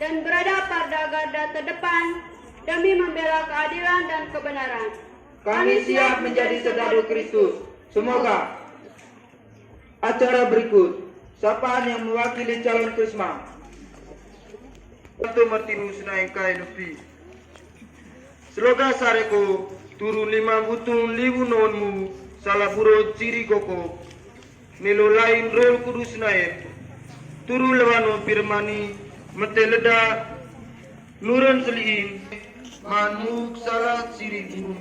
dan berada pada garda terdepan demi membela keadilan dan kebenaran. Kami siap menjadi serdadu Kristus. Semoga acara berikut, sapaan yang mewakili calon Krisma. Satu Martinus naik Lupi. Sloga sareko turun 5 butung libu nonmu salah buro ciri koko. Nilo lain Roh Kudus naik. Turu lewano firmani meteleda nuran seliin manmuk salah ciri buru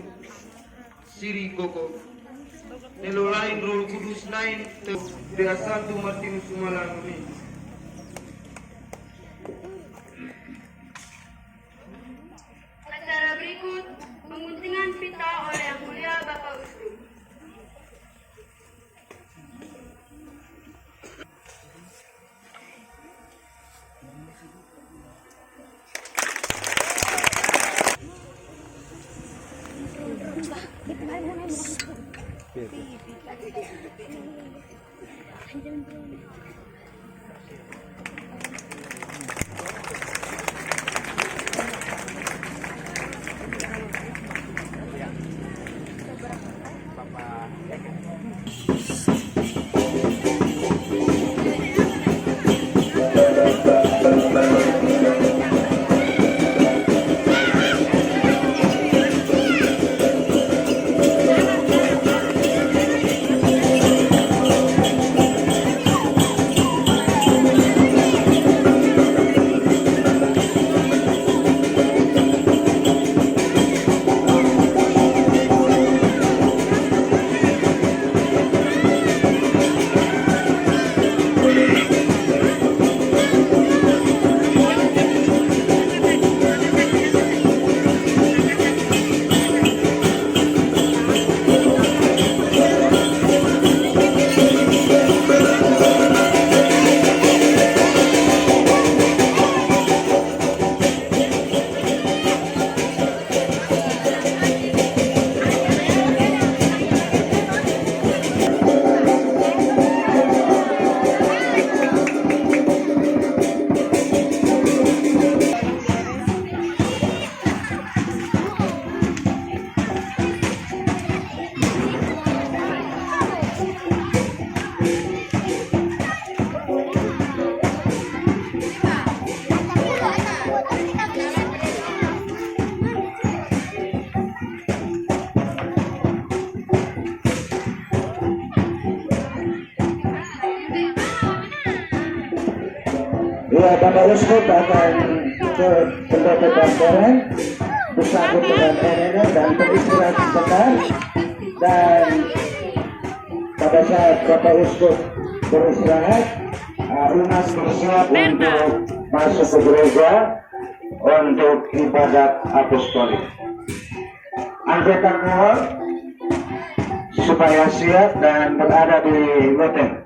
ciri koko. Nilo lain Roh Kudus naik dengan Santo Martinus Sumalanguni. Acara berikut penguntingan pita oleh Yang Mulia Bapak Uskup. Ya, Bapak Uskup akan ke pendapat Bapak bersambut dengan nenek dan beristirahat sebentar, dan pada saat Bapak Uskup beristirahat, umat bersiap untuk masuk ke gereja untuk ibadat apostolik. Anggota mohon supaya siap dan berada di loteng.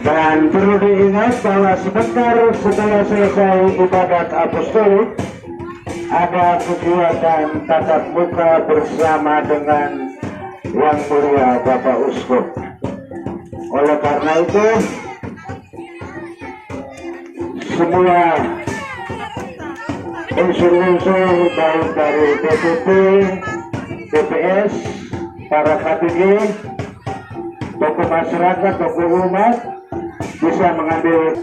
Dan perlu diingat bahwa sebentar setelah selesai ibadat apostolik, ada kegiatan tatap muka bersama dengan Yang Mulia Bapak Uskup. Oleh karena itu, semua unsur-unsur baik dari DPP, DPS, para KPG, tokoh masyarakat, tokoh umat bisa mengambil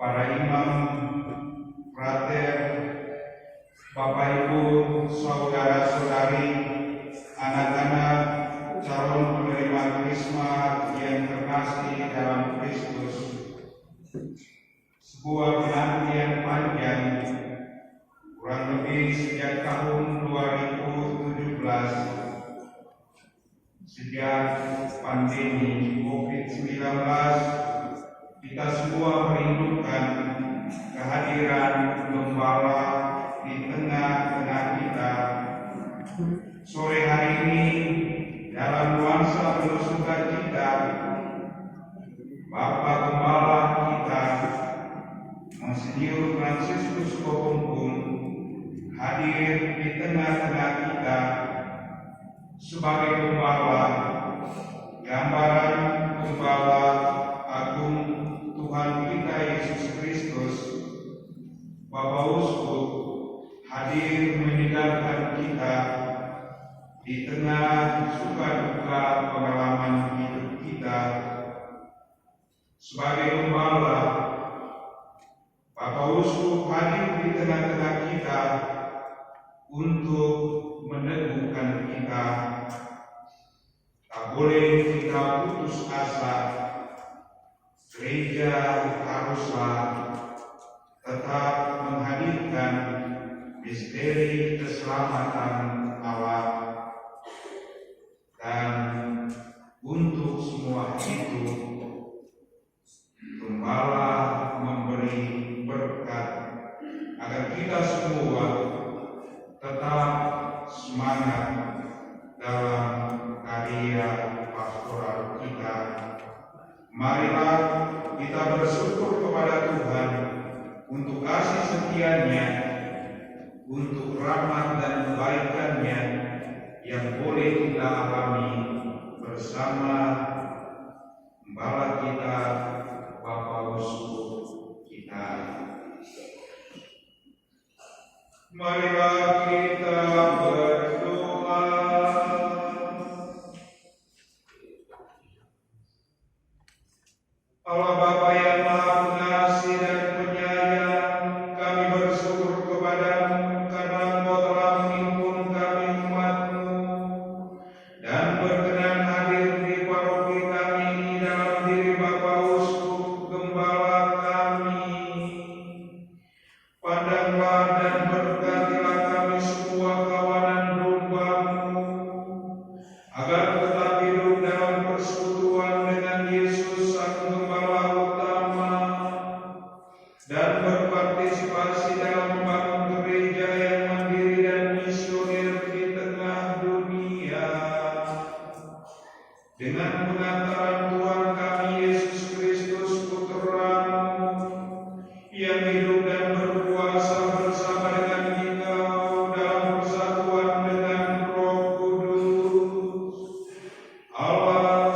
para imam, frater, Bapak Ibu, saudara-saudari, anak-anak calon penerima Krisma yang terkasih dalam Kristus. Sebuah penantian panjang, kurang lebih sejak tahun 2017, sejak pandemi COVID-19, kita semua merindukan kehadiran Gembala di tengah-tengah kita. Sore hari ini, dalam nuansa penuh sukacita, Bapak Gembala kita, Monsinyur Fransiskus Kopompong, hadir di tengah-tengah kita sebagai Gembala, gambaran Gembala Agung Tuhan kita Yesus Kristus. Bapak Uskup hadir meninggalkan kita di tengah suka duka pengalaman hidup kita. Sebagai Gembala, Bapak Uskup hadir di tengah-tengah kita untuk meneguhkan kita. Tak boleh kita putus asa. Gereja haruslah tetap menghadirkan misteri keselamatan Allah, dan untuk semua itu Gembala memberi berkat agar kita semua tetap semangat dalam karya pastoral kita. Marilah kita bersyukur kepada Tuhan untuk kasih setia-Nya, untuk rahmat dan kebaikan-Nya yang boleh kita alami bersama Gembala kita, Bapak Uskup kita. Marilah kita berdoa. Allah Bapa yang Maha Pengasih dan Penyayang, kami bersyukur kepada-Mu karena Engkau telah menghimpun kami umat-Mu dan berkenan hadir di paroki kami ini dalam diri Bapak Uskup Gembala kami. Pandanglah dan berkatilah kami semua kawanan domba-Mu, agar tetap hidup dalam persekutuan dengan Yesus Sang Gembala utama dan berpartisipasi dalam membangun gereja yang mandiri dan misioner di tengah dunia. Dengan pengantaran Tuhan kami Yesus Kristus Putra-Mu yang hidup dan berkuasa bersama dengan Engkau dalam persatuan dengan Roh Kudus, Allah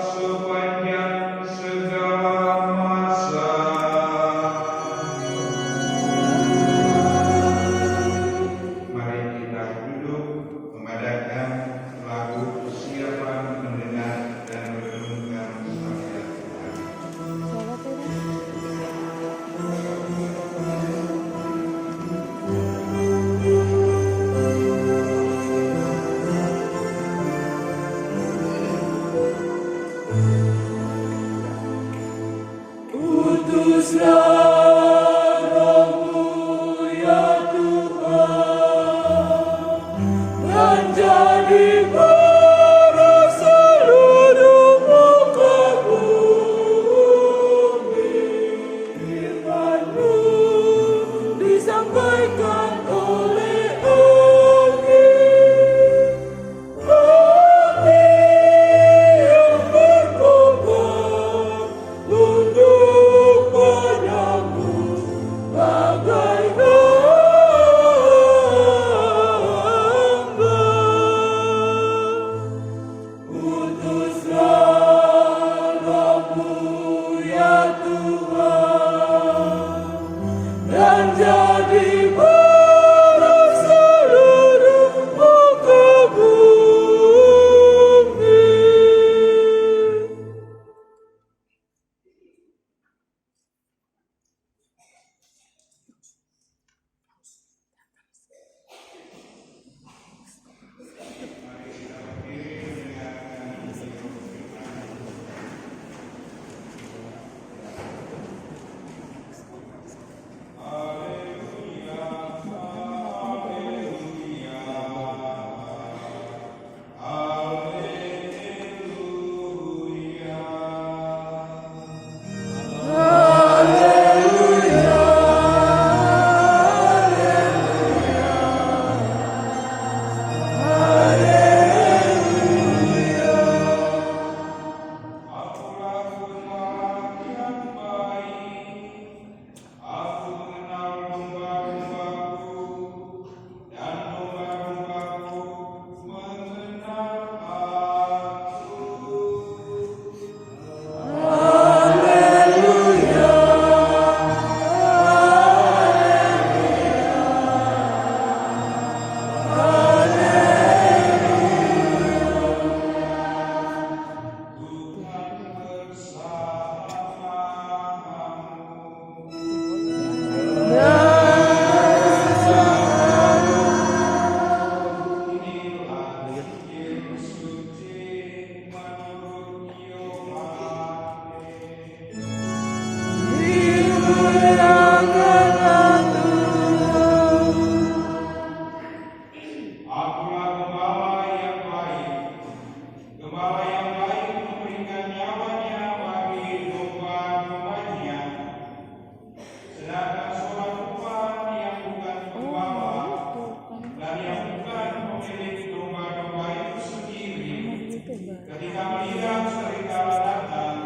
tidak serigala datang,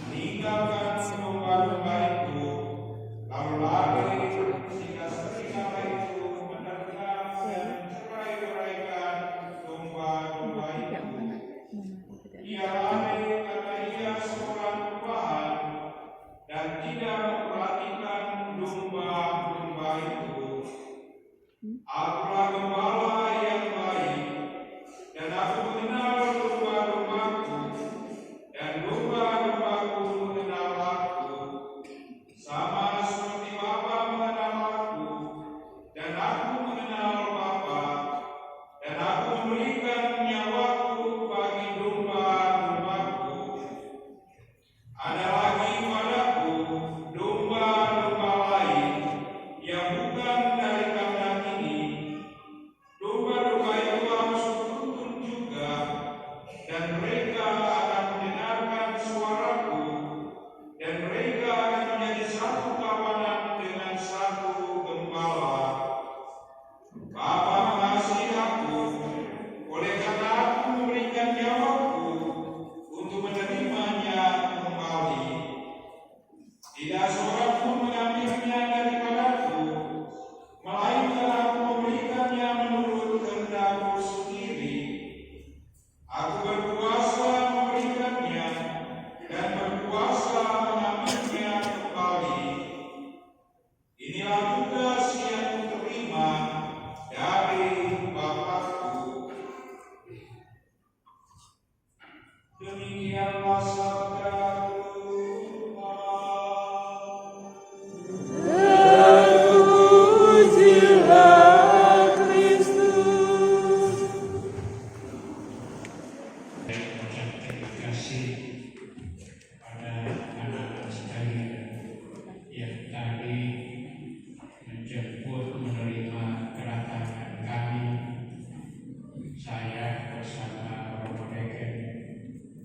meninggalkan domba-domba itu, lalu lari sehingga serigala itu menerkam dan mencerai-beraikan domba-domba itu. Ia lari karena ia seorang pembahan dan tidak memperhatikan domba-domba itu. Akulah gembala yang baik, dan aku mengenal domba-dombaku, dan domba-dombaku mengenal aku. Sama seperti Bapa mengenal aku, dan aku mengenal Bapa, dan aku memberikan nyawaku bagi domba-dombaku. Ada lagi padaku domba-domba lain yang bukan dari kandang ini. Domba-domba itu harus kutuntun juga, dan mereka akan mendengarkan suaraku, dan mereka akan menjadi satu kawanan dengan satu gembala. Bapa mengasihi aku, oleh karena aku memberikan nyawaku untuk menerimanya kembali. Tidak seorang pun mengambilnya daripadaku, melainkan aku memberikannya menurut kehendakku sendiri. Aku berkuasa memberikannya dan berkuasa mengambilnya kembali. Inilah tugas yang kuterima dari Bapakku. Demikianlah sabda Tuhan. Mengucap terima kasih pada anak-anak sekalian yang tadi menjemput menerima kedatangan kami. Saya bersama Romo Deken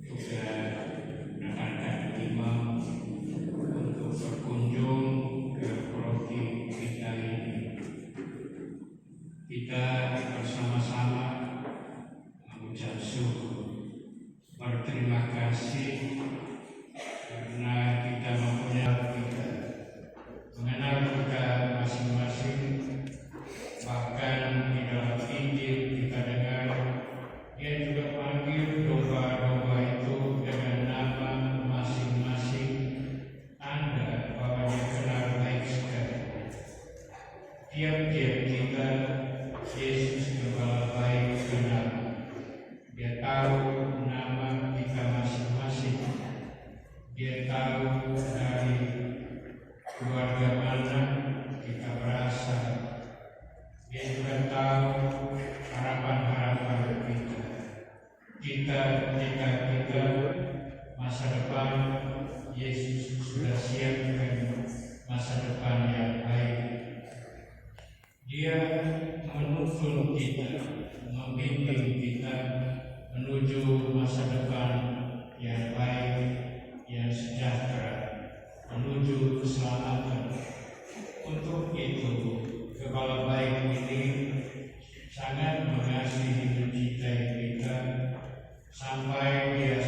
juga menekankan imam untuk berkunjung ke paroki kita ini. Kita bersama-sama mengucap syukur, berterima kasih karena kita mengenal kita masing-masing. Bahkan di dalam Injil kita dengar dia juga panggil domba-domba itu dengan nama masing-masing. Anda bahwa dia kenal baik sekali. Tiap-tiap kita Yesus gembala baik kenal. Dia tahu nama kita masing-masing. Dia tahu dari keluarga mana kita berasal. Dia juga tahu harapan-harapan kita. Kita masa depan Yesus sudah siapkan masa depan yang baik. Dia menuntun kita, membimbing kita menuju masa depan yang baik, yang sejahtera, menuju keselamatan. Untuk itu, Gembala baik ini sangat mengasihi mencintai kita sampai dia